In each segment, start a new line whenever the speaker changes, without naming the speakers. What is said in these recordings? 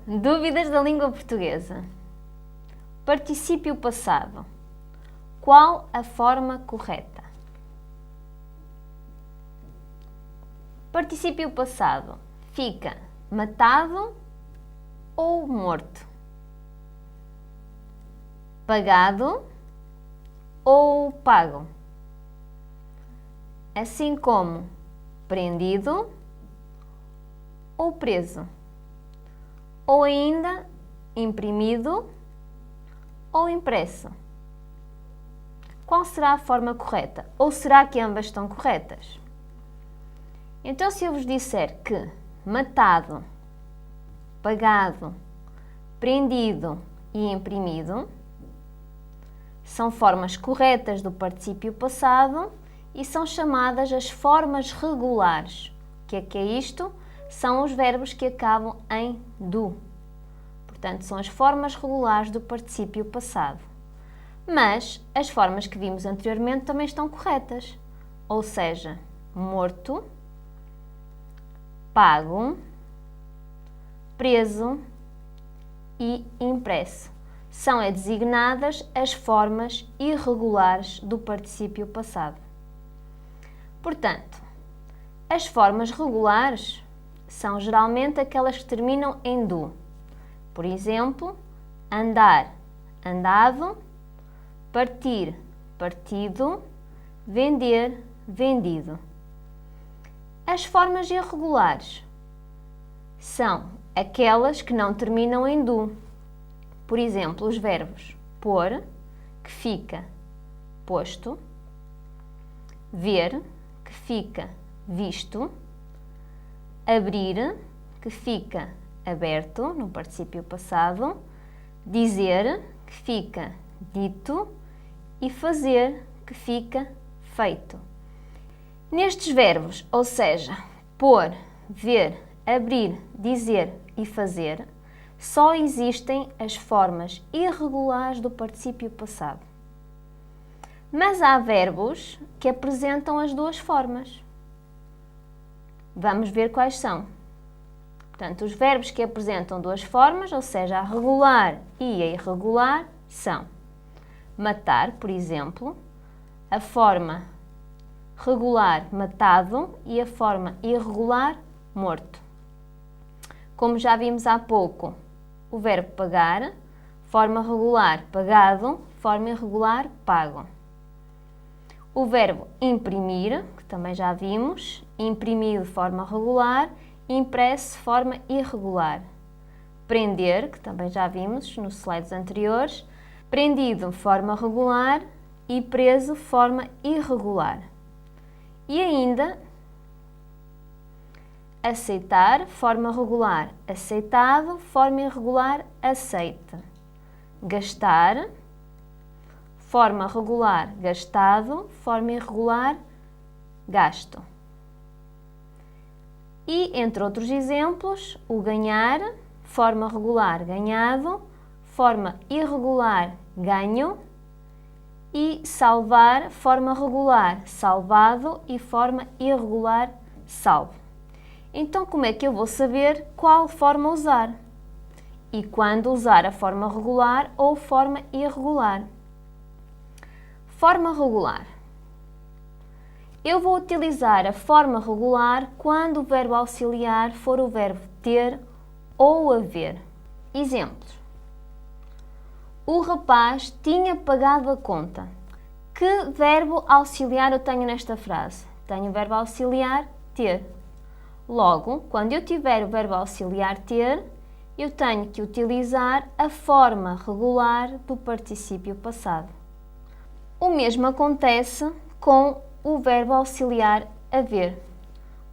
Dúvidas da língua portuguesa. Particípio passado. Qual a forma correta? Particípio passado fica matado ou morto? Pagado ou pago? Assim como prendido ou preso? Ou ainda imprimido ou impresso? Qual será a forma correta? Ou será que ambas estão corretas? Então, se eu vos disser que matado, pagado, prendido e imprimido são formas corretas do particípio passado e são chamadas as formas regulares. O que é isto? São os verbos que acabam em do. Portanto, são as formas regulares do particípio passado. Mas as formas que vimos anteriormente também estão corretas. Ou seja, morto, pago, preso e impresso. São designadas as formas irregulares do particípio passado. Portanto, as formas regulares são geralmente aquelas que terminam em do. Por exemplo, andar, andado, partir, partido, vender, vendido. As formas irregulares são aquelas que não terminam em do. Por exemplo, os verbos pôr, que fica posto, ver, que fica visto, abrir, que fica aberto, no particípio passado, dizer, que fica dito, e fazer, que fica feito. Nestes verbos, ou seja, pôr, ver, abrir, dizer e fazer, só existem as formas irregulares do particípio passado. Mas há verbos que apresentam as duas formas. Vamos ver quais são. Portanto, os verbos que apresentam duas formas, ou seja, a regular e a irregular, são matar, por exemplo, a forma regular matado e a forma irregular morto. Como já vimos há pouco, o verbo pagar, forma regular pagado, forma irregular pago. O verbo imprimir, que também já vimos, imprimido, forma regular, impresso, forma irregular. Prender, que também já vimos nos slides anteriores, prendido, forma regular e preso, forma irregular. E ainda aceitar, forma regular, aceitado, forma irregular, aceite. Gastar, forma regular, gastado, forma irregular, gasto. E, entre outros exemplos, o ganhar, forma regular, ganhado, forma irregular, ganho, e salvar, forma regular, salvado e forma irregular, salvo. Então, como é que eu vou saber qual forma usar? E quando usar a forma regular ou forma irregular? Forma regular. Eu vou utilizar a forma regular quando o verbo auxiliar for o verbo ter ou haver. Exemplos. O rapaz tinha pagado a conta. Que verbo auxiliar eu tenho nesta frase? Tenho o verbo auxiliar ter. Logo, quando eu tiver o verbo auxiliar ter, eu tenho que utilizar a forma regular do particípio passado. O mesmo acontece com o verbo auxiliar haver.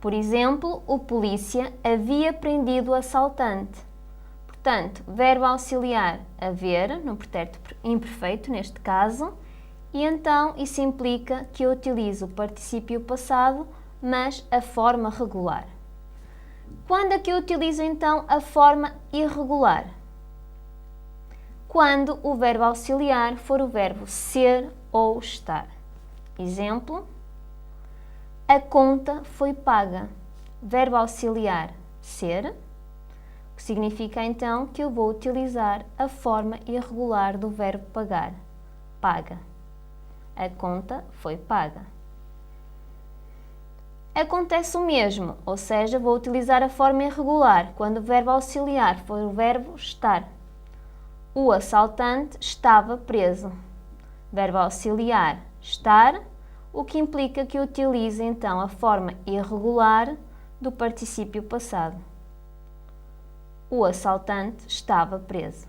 Por exemplo, o polícia havia prendido o assaltante. Portanto, verbo auxiliar haver, no pretérito imperfeito neste caso, e então isso implica que eu utilizo o particípio passado, mas a forma regular. Quando é que eu utilizo então a forma irregular? Quando o verbo auxiliar for o verbo ser ou estar. Exemplo, a conta foi paga. Verbo auxiliar ser, que significa então que eu vou utilizar a forma irregular do verbo pagar. Paga. A conta foi paga. Acontece o mesmo, ou seja, vou utilizar a forma irregular quando o verbo auxiliar for o verbo estar. O assaltante estava preso. Verbo auxiliar estar, o que implica que utilize então a forma irregular do particípio passado. O assaltante estava preso.